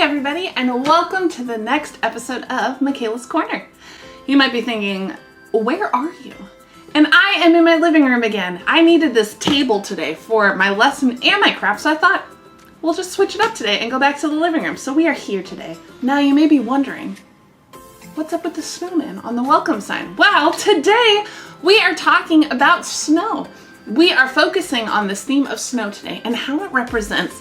Hey everybody, and welcome to the next episode of Mykaela's Corner. You might be thinking, where are you? And I am in my living room again. I needed this table today for my lesson and my craft, so I thought, we'll just switch it up today and go back to the living room. So we are here today. Now you may be wondering, what's up with the snowman on the welcome sign? Well, today we are talking about snow. We are focusing on this theme of snow today and how it represents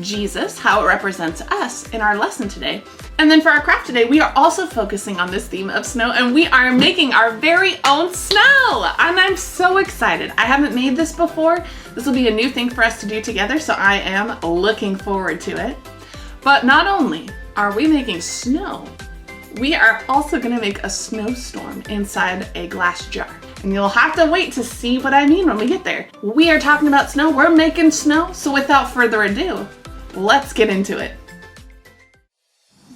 Jesus, how it represents us in our lesson today. And then for our craft today, we are also focusing on this theme of snow, and we are making our very own snow. And I'm so excited. I haven't made this before. This will be a new thing for us to do together, so I am looking forward to it. But not only are we making snow, we are also gonna make a snowstorm inside a glass jar. And you'll have to wait to see what I mean when we get there. We are talking about snow, we're making snow, so without further ado, let's get into it.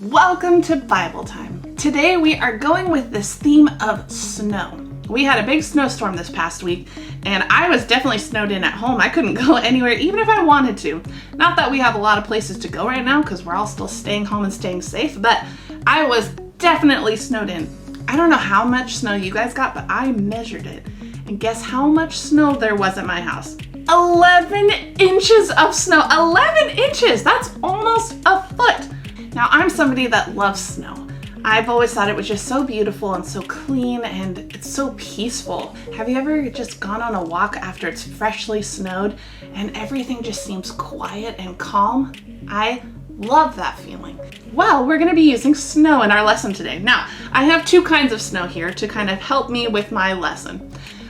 Welcome to Bible time. Today we are going with this theme of snow. We had a big snowstorm this past week, and I was definitely snowed in at home. I couldn't go anywhere even if I wanted to. Not that we have a lot of places to go right now because we're all still staying home and staying safe, but I was definitely snowed in. I don't know how much snow you guys got, but I measured it. And guess how much snow there was at my house? 11 inches of snow. 11 inches! That's almost a foot. Now, I'm somebody that loves snow. I've always thought it was just so beautiful and so clean, and it's so peaceful. Have you ever just gone on a walk after it's freshly snowed and everything just seems quiet and calm? I love that feeling. Well, we're gonna be using snow in our lesson today. Now, I have two kinds of snow here to kind of help me with my lesson.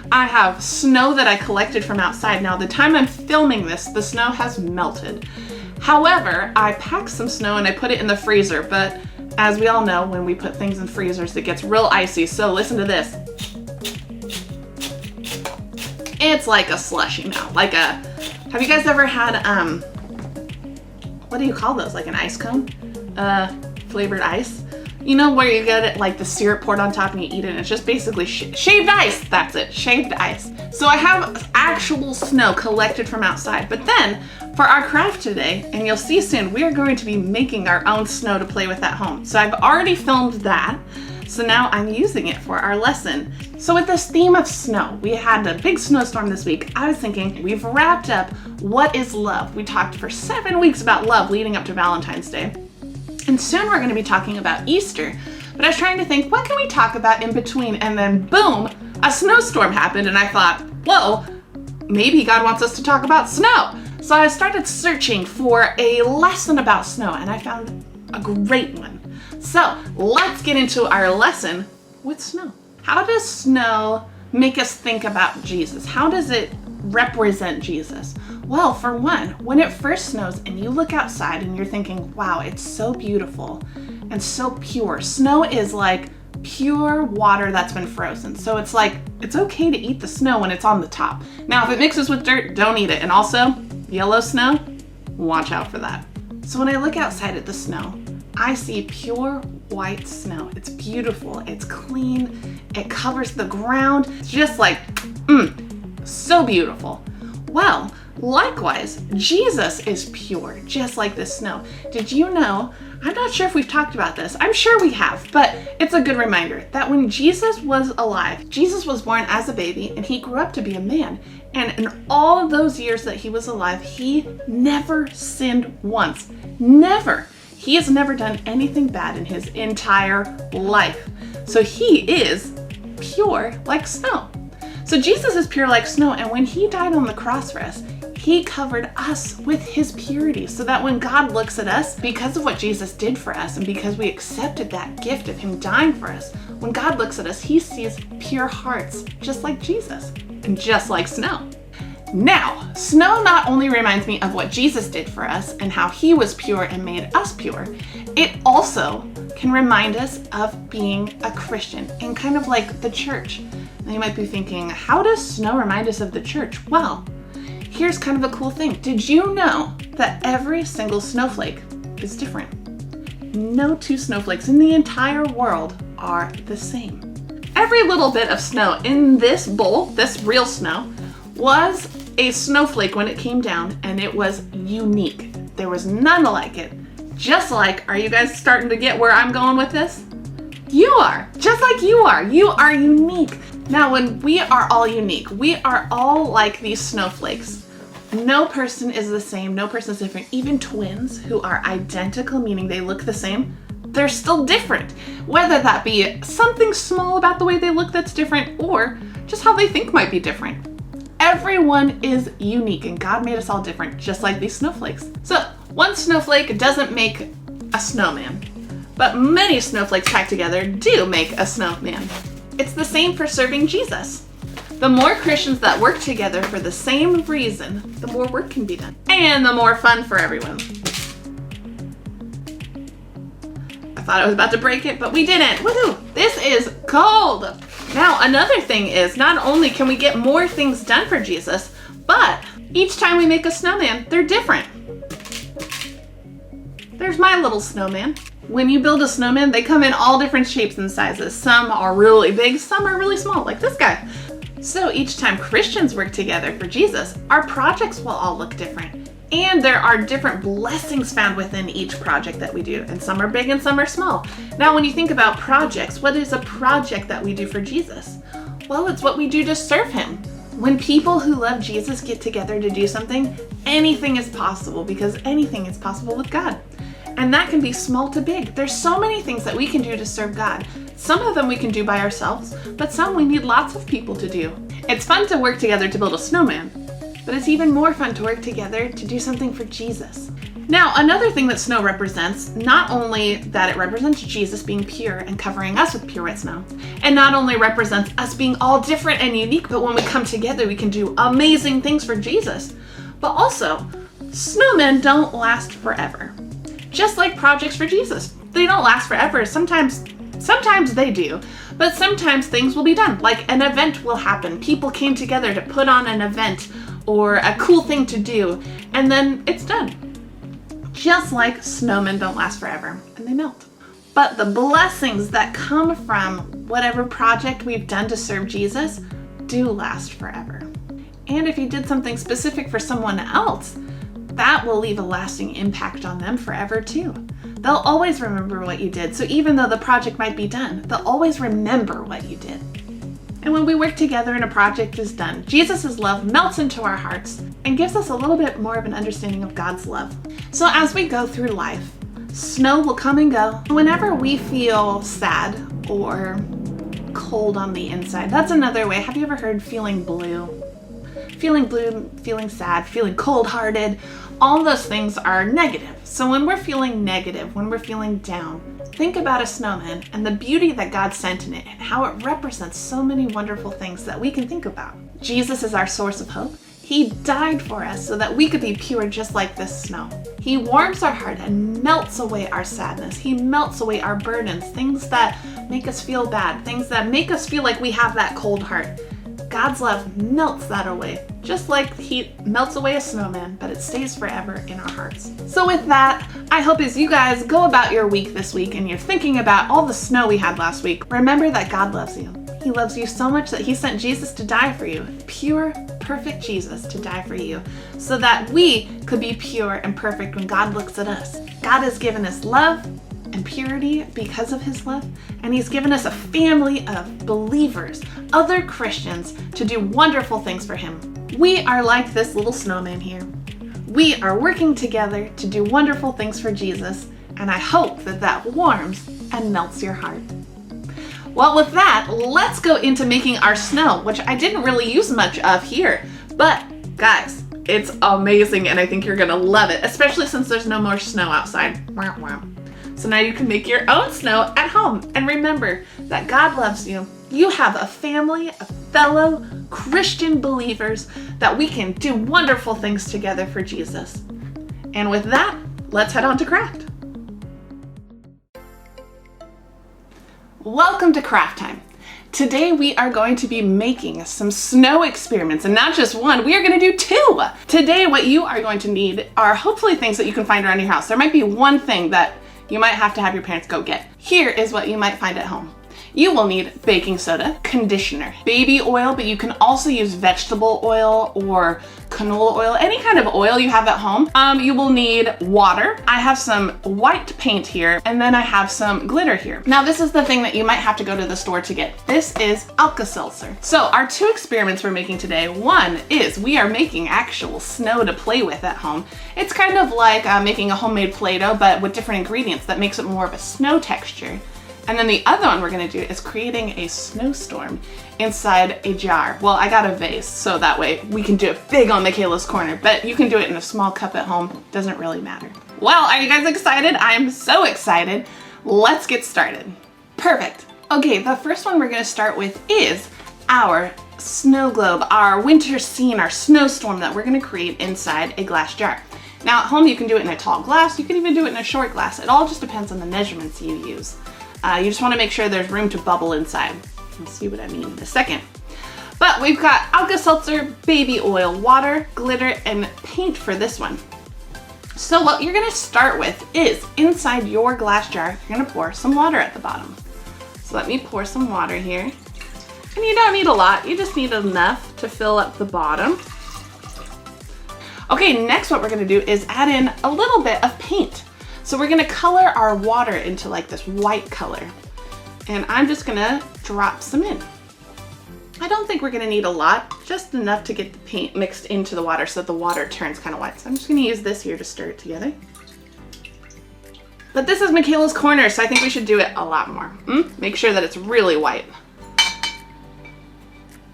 I have snow that I collected from outside. Now, the time I'm filming this, the snow has melted. However, I packed some snow and I put it in the freezer, but as we all know, when we put things in freezers, it gets real icy, so listen to this. It's like a slushie now, have you guys ever had, what do you call those, like an ice cone? Flavored ice? You know where you get it, like the syrup poured on top and you eat it and it's just basically shaved ice. That's it, shaved ice. So I have actual snow collected from outside, but then for our craft today, and you'll see soon, we are going to be making our own snow to play with at home. So I've already filmed that, so now I'm using it for our lesson. So with this theme of snow, we had a big snowstorm this week. I was thinking, we've wrapped up what is love. We talked for 7 weeks about love leading up to Valentine's Day. And soon we're going to be talking about Easter. But I was trying to think, what can we talk about in between? And then boom, a snowstorm happened and I thought, whoa, maybe God wants us to talk about snow. So I started searching for a lesson about snow and I found a great one. So let's get into our lesson with snow. How does snow make us think about Jesus? How does it represent Jesus? Well, for one, when it first snows and you look outside and you're thinking, wow, it's so beautiful and so pure. Snow is like pure water that's been frozen. So it's like, it's okay to eat the snow when it's on the top. Now, if it mixes with dirt, don't eat it. And also, yellow snow, watch out for that. So when I look outside at the snow, I see pure white snow. It's beautiful, it's clean, it covers the ground. It's just like, so beautiful. Well, likewise, Jesus is pure, just like this snow. Did you know, I'm not sure if we've talked about this, I'm sure we have, but it's a good reminder that when Jesus was alive, Jesus was born as a baby and he grew up to be a man. And in all of those years that he was alive, he never sinned once. Never. He has never done anything bad in his entire life. So he is pure like snow. So Jesus is pure like snow, and when he died on the cross for us, he covered us with his purity so that when God looks at us, because of what Jesus did for us and because we accepted that gift of him dying for us, when God looks at us, he sees pure hearts just like Jesus and just like snow. Now, snow not only reminds me of what Jesus did for us and how he was pure and made us pure, it also can remind us of being a Christian and kind of like the church. Now you might be thinking, how does snow remind us of the church? Well, here's kind of a cool thing. Did you know that every single snowflake is different? No two snowflakes in the entire world are the same. Every little bit of snow in this bowl, this real snow, was a snowflake when it came down, and it was unique. There was none like it Just like, are you guys starting to get where I'm going with this? You are, just like you are. You are unique. Now, when we are all unique, we are all like these snowflakes. No person is the same, no person is different. Even twins who are identical, meaning they look the same, they're still different. Whether that be something small about the way they look that's different, or just how they think might be different. Everyone is unique, and God made us all different, just like these snowflakes. So one snowflake doesn't make a snowman, but many snowflakes packed together do make a snowman. It's the same for serving Jesus. The more Christians that work together for the same reason, the more work can be done, and the more fun for everyone. I thought I was about to break it, but we didn't. Woohoo! This is cold. Now, another thing is, not only can we get more things done for Jesus, but each time we make a snowman, they're different. There's my little snowman. When you build a snowman, they come in all different shapes and sizes. Some are really big, some are really small, like this guy. So each time Christians work together for Jesus, our projects will all look different. And there are different blessings found within each project that we do, and some are big and some are small. Now, when you think about projects, what is a project that we do for Jesus? Well, it's what we do to serve him. When people who love Jesus get together to do something, anything is possible, because anything is possible with God. And that can be small to big. There's so many things that we can do to serve God. Some of them we can do by ourselves, but some we need lots of people to do. It's fun to work together to build a snowman, but it's even more fun to work together to do something for Jesus. Now, another thing that snow represents, not only that it represents Jesus being pure and covering us with pure white snow, and not only represents us being all different and unique, but when we come together, we can do amazing things for Jesus. But also, snowmen don't last forever. Just like projects for Jesus. They don't last forever. Sometimes they do, but sometimes things will be done. Like an event will happen. People came together to put on an event or a cool thing to do, and then it's done. Just like snowmen don't last forever, and they melt. But the blessings that come from whatever project we've done to serve Jesus do last forever. And if you did something specific for someone else, that will leave a lasting impact on them forever too. They'll always remember what you did. So even though the project might be done, they'll always remember what you did. And when we work together and a project is done, Jesus' love melts into our hearts and gives us a little bit more of an understanding of God's love. So as we go through life, snow will come and go. Whenever we feel sad or cold on the inside, that's another way. Have you ever heard feeling blue? Feeling blue, feeling sad, feeling cold-hearted, all those things are negative. So when we're feeling negative, when we're feeling down, think about a snowman and the beauty that God sent in it and how it represents so many wonderful things that we can think about. Jesus is our source of hope. He died for us so that we could be pure just like this snow. He warms our heart and melts away our sadness. He melts away our burdens, things that make us feel bad, things that make us feel like we have that cold heart. God's love melts that away, just like heat melts away a snowman, but it stays forever in our hearts. So with that, I hope as you guys go about your week this week and you're thinking about all the snow we had last week, remember that God loves you. He loves you so much that he sent Jesus to die for you, pure, perfect Jesus to die for you, so that we could be pure and perfect when God looks at us. God has given us love and purity because of his love, and he's given us a family of believers, other Christians, to do wonderful things for him. We are like this little snowman here. We are working together to do wonderful things for Jesus, and I hope that that warms and melts your heart. Well, with that, let's go into making our snow, which I didn't really use much of here, but guys, it's amazing, and I think you're gonna love it, especially since there's no more snow outside. Wah, wah. So now you can make your own snow at home. And remember that God loves you. You have a family of fellow Christian believers that we can do wonderful things together for Jesus. And with that, let's head on to craft. Welcome to Craft Time. Today we are going to be making some snow experiments, and not just one, we are going to do two. Today what you are going to need are hopefully things that you can find around your house. There might be one thing that you might have to have your parents go get. Here is what you might find at home. You will need baking soda, conditioner, baby oil, but you can also use vegetable oil or canola oil, any kind of oil you have at home. You will need water. I have some white paint here, and then I have some glitter here. Now this is the thing that you might have to go to the store to get. This is Alka-Seltzer. So our two experiments we're making today, one is we are making actual snow to play with at home. It's kind of like making a homemade Play-Doh, but with different ingredients that makes it more of a snow texture. And then the other one we're gonna do is creating a snowstorm inside a jar. Well, I got a vase, so that way we can do it big on Mykaela's corner, but you can do it in a small cup at home. Doesn't really matter. Well, are you guys excited? I'm so excited. Let's get started. Perfect. Okay, the first one we're gonna start with is our snow globe, our winter scene, our snowstorm that we're gonna create inside a glass jar. Now at home you can do it in a tall glass, you can even do it in a short glass. It all just depends on the measurements you use. You just want to make sure there's room to bubble inside. You'll see what I mean in a second. But we've got Alka-Seltzer, baby oil, water, glitter, and paint for this one. So what you're going to start with is inside your glass jar, you're going to pour some water at the bottom. So let me pour some water here. And you don't need a lot, you just need enough to fill up the bottom. Okay, next what we're going to do is add in a little bit of paint. So we're gonna color our water into like this white color. And I'm just gonna drop some in. I don't think we're gonna need a lot, just enough to get the paint mixed into the water so that the water turns kind of white. So I'm just gonna use this here to stir it together. But this is Mykaela's corner, so I think we should do it a lot more. Make sure that it's really white.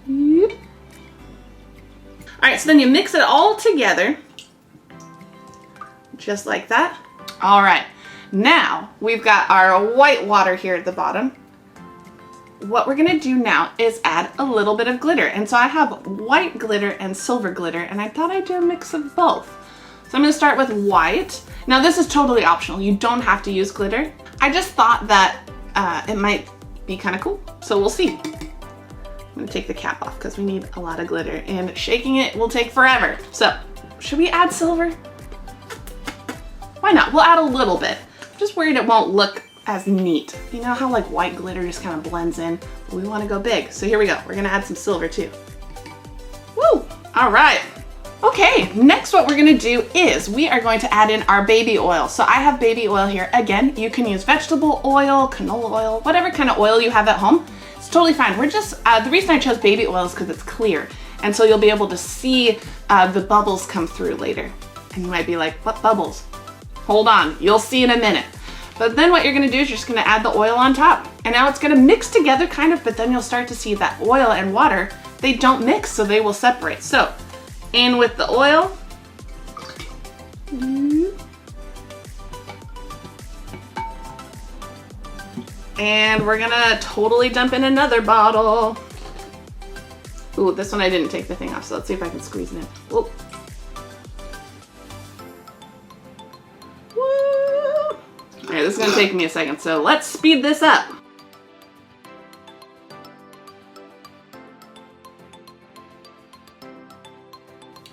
Yep. All right, so then you mix it all together, just like that. All right, now we've got our white water here at the bottom. What we're gonna do now is add a little bit of glitter. And so I have white glitter and silver glitter, and I thought I'd do a mix of both. So I'm gonna start with white. Now this is totally optional. You don't have to use glitter. I just thought that it might be kind of cool, so we'll see. I'm gonna take the cap off because we need a lot of glitter, and shaking it will take forever. So should we add silver? Why not? We'll add a little bit. I'm just worried it won't look as neat. You know how like white glitter just kind of blends in? But we want to go big. So here we go. We're gonna add some silver too. Woo! All right. Okay, next what we're gonna do is we are going to add in our baby oil. So I have baby oil here. Again, you can use vegetable oil, canola oil, whatever kind of oil you have at home. It's totally fine. We're just, the reason I chose baby oil is because it's clear. And so you'll be able to see the bubbles come through later. And you might be like, what bubbles? Hold on, you'll see in a minute. But then what you're gonna do is you're just gonna add the oil on top. And now it's gonna mix together kind of, but then you'll start to see that oil and water, they don't mix, so they will separate. So, in with the oil. And we're gonna totally dump in another bottle. Ooh, this one I didn't take the thing off, so let's see if I can squeeze it in. Whoa. Alright, this is gonna take me a second, so let's speed this up.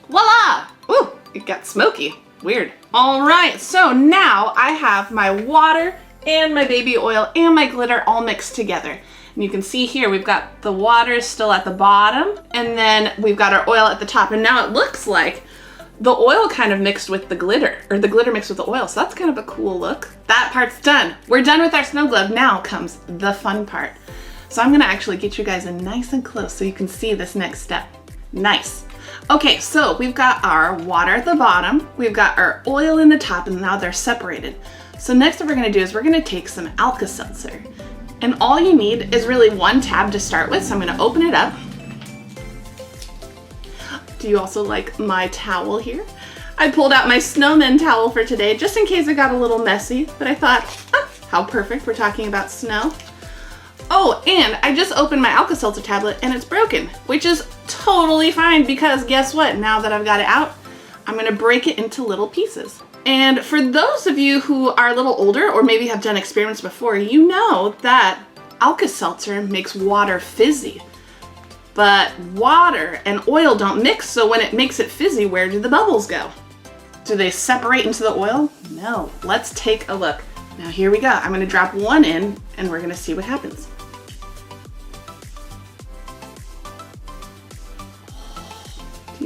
Voila! Ooh, it got smoky. Weird. Alright, so now I have my water and my baby oil and my glitter all mixed together. And you can see here we've got the water still at the bottom, and then we've got our oil at the top. And now it looks like the oil kind of mixed with the glitter, or the glitter mixed with the oil. So that's kind of a cool look. That part's done. We're done with our snow globe. Now comes the fun part. So I'm gonna actually get you guys in nice and close so you can see this next step. Nice. Okay, so we've got our water at the bottom, we've got our oil in the top, and now they're separated. So next what we're gonna do is we're gonna take some Alka-Seltzer. And all you need is really one tab to start with. So I'm gonna open it up. Do you also like my towel here? I pulled out my snowman towel for today just in case it got a little messy, but I thought, how perfect, we're talking about snow. Oh, and I just opened my Alka-Seltzer tablet and it's broken, which is totally fine because guess what? Now that I've got it out, I'm gonna break it into little pieces. And for those of you who are a little older or maybe have done experiments before, you know that Alka-Seltzer makes water fizzy. But water and oil don't mix, so when it makes it fizzy, where do the bubbles go? Do they separate into the oil? No. Let's take a look. Now here we go. I'm gonna drop one in and we're gonna see what happens.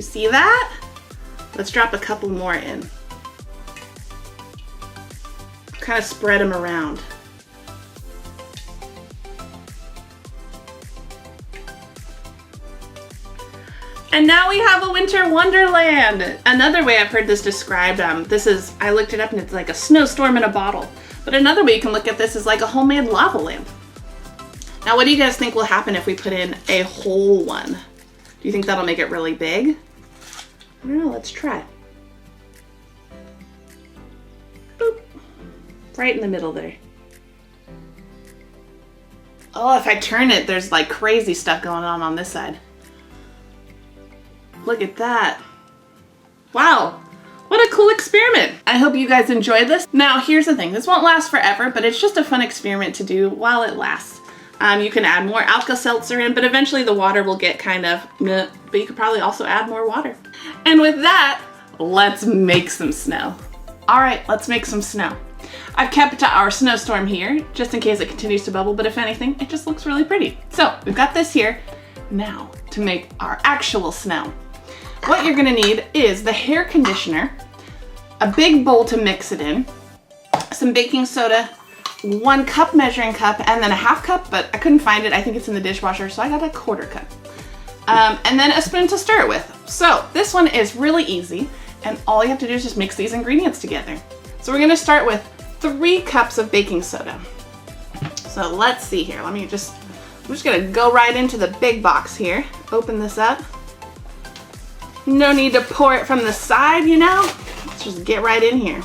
see that? Let's drop a couple more in. Kind of spread them around. And now we have a winter wonderland. Another way I've heard this described, I looked it up and it's like a snowstorm in a bottle. But another way you can look at this is like a homemade lava lamp. Now, what do you guys think will happen if we put in a whole one? Do you think that'll make it really big? I don't know, let's try. Boop. Right in the middle there. Oh, if I turn it, there's like crazy stuff going on this side. Look at that. Wow, what a cool experiment. I hope you guys enjoyed this. Now, here's the thing. This won't last forever, but it's just a fun experiment to do while it lasts. You can add more Alka-Seltzer in, but eventually the water will get kind of meh, but you could probably also add more water. And with that, let's make some snow. All right, let's make some snow. I've kept our snowstorm here just in case it continues to bubble, but if anything, it just looks really pretty. So we've got this here. Now to make our actual snow. What you're gonna need is the hair conditioner, a big bowl to mix it in, some baking soda, 1 cup measuring cup, and then a half cup, but I couldn't find it. I think it's in the dishwasher, so I got a 1/4 cup. And then a spoon to stir it with. So this one is really easy, and all you have to do is just mix these ingredients together. So we're gonna start with 3 cups of baking soda. So let's see here. I'm just gonna go right into the big box here. Open this up. No need to pour it from the side, you know? Let's just get right in here.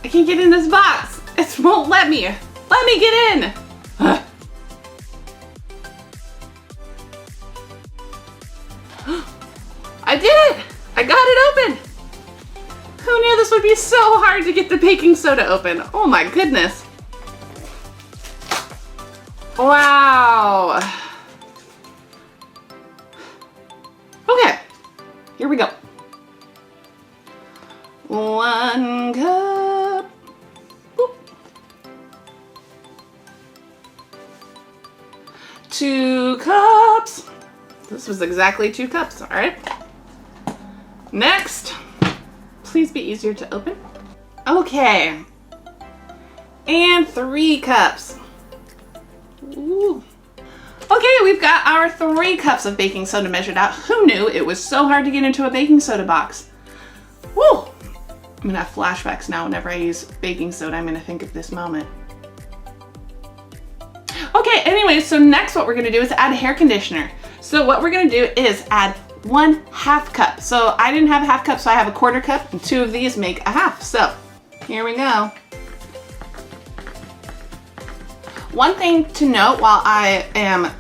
I can't get in this box. It won't let me. Let me get in. I did it. I got it open. Who knew this would be so hard to get the baking soda open? Oh my goodness. Wow. Okay, here we go. 1 cup. Boop. 2 cups. This was exactly 2 cups, all right. Next, please be easier to open. Okay, and 3 cups. Ooh. Okay, we've got our 3 cups of baking soda measured out. Who knew it was so hard to get into a baking soda box? Woo! I'm gonna have flashbacks now. Whenever I use baking soda, I'm gonna think of this moment. Okay, anyway, so next what we're gonna do is add hair conditioner. So what we're gonna do is add 1/2 cup. So I didn't have a half cup, so I have a 1/4 cup, and 2 of these make a half. So here we go. One thing to note while I am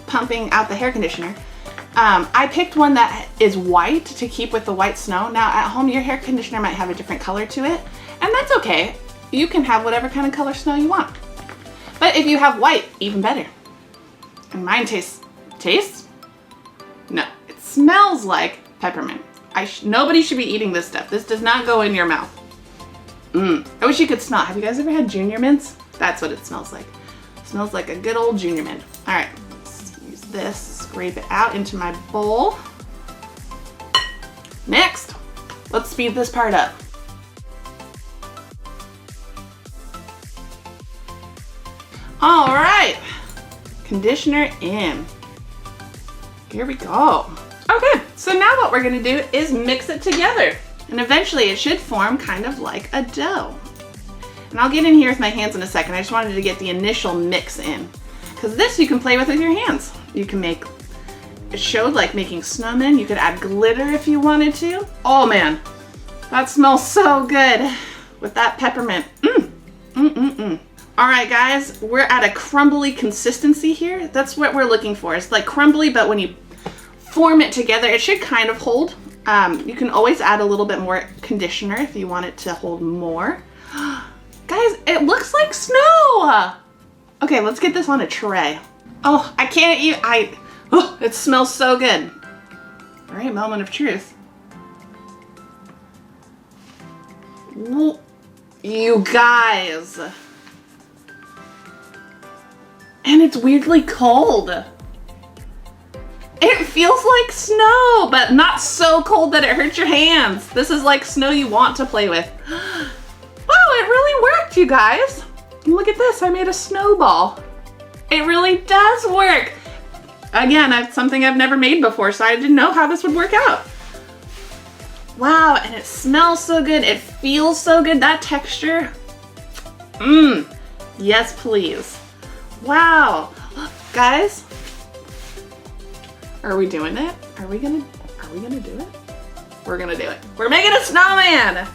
pumping out the hair conditioner, I picked one that is white to keep with the white snow. Now at home, your hair conditioner might have a different color to it, and that's okay. You can have whatever kind of color snow you want. But if you have white, even better. And mine tastes? No, it smells like peppermint. Nobody should be eating this stuff. This does not go in your mouth. I wish you could smell it. Have you guys ever had Junior Mints? That's what it smells like. It smells like a good old Junior Mint. All right, let's use this, scrape it out into my bowl. Next, let's speed this part up. All right, conditioner in. Here we go. Okay, so now what we're gonna do is mix it together. And eventually it should form kind of like a dough. And I'll get in here with my hands in a second. I just wanted to get the initial mix in. Because this you can play with your hands. You can make, it showed like making snowmen. You could add glitter if you wanted to. Oh man, that smells so good with that peppermint. All right guys, we're at a crumbly consistency here. That's what we're looking for. It's like crumbly, but when you form it together, it should kind of hold. You can always add a little bit more conditioner if you want it to hold more. Guys, it looks like snow. Okay, let's get this on a tray. Oh, I can't eat, it smells so good. All right, moment of truth. You guys. And it's weirdly cold. It feels like snow, but not so cold that it hurts your hands. This is like snow you want to play with. Wow, it really worked, you guys. Look at this, I made a snowball. It really does work. Again, it's something I've never made before, so I didn't know how this would work out. Wow, and it smells so good. It feels so good, that texture. Yes, please. Wow, guys. Are we doing it? Are we gonna do it? We're gonna do it. We're making a snowman.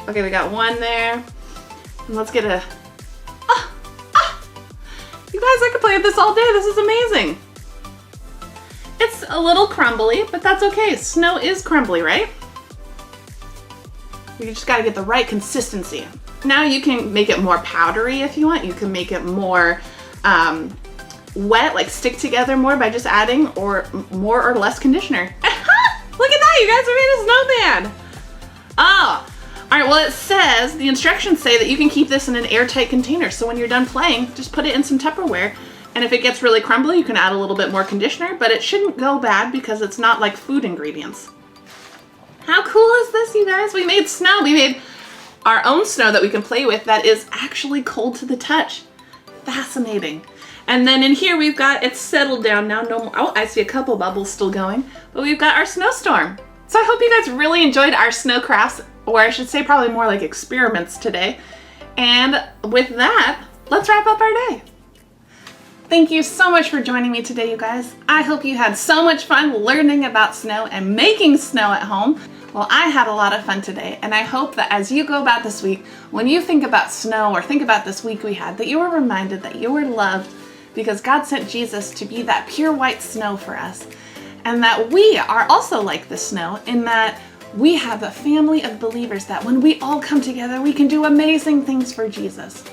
Okay, we got one there. And let's get a, you guys, I could play with this all day. This is amazing. It's a little crumbly, but that's okay. Snow is crumbly, right? You just gotta get the right consistency. Now you can make it more powdery if you want. You can make it more wet, like stick together more by just adding or more or less conditioner. Look at that, you guys, we made a snowman. Oh, all right, well it says, the instructions say that you can keep this in an airtight container. So when you're done playing, just put it in some Tupperware. And if it gets really crumbly, you can add a little bit more conditioner, but it shouldn't go bad because it's not like food ingredients. How cool is this, you guys? We made snow. We made our own snow that we can play with that is actually cold to the touch. Fascinating. And then in here we've got, it's settled down now, no more, oh, I see a couple bubbles still going, but we've got our snowstorm. So I hope you guys really enjoyed our snow crafts, or I should say probably more like experiments today. And with that, let's wrap up our day. Thank you so much for joining me today, you guys. I hope you had so much fun learning about snow and making snow at home. Well, I had a lot of fun today, and I hope that as you go about this week, when you think about snow or think about this week we had, that you are reminded that you are loved because God sent Jesus to be that pure white snow for us, and that we are also like the snow in that we have a family of believers that when we all come together, we can do amazing things for Jesus.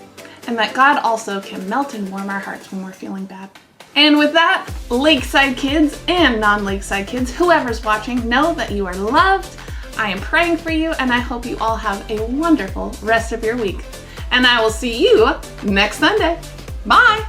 And that God also can melt and warm our hearts when we're feeling bad. And with that, Lakeside kids and non-Lakeside kids, whoever's watching, know that you are loved. I am praying for you, and I hope you all have a wonderful rest of your week. And I will see you next Sunday. Bye!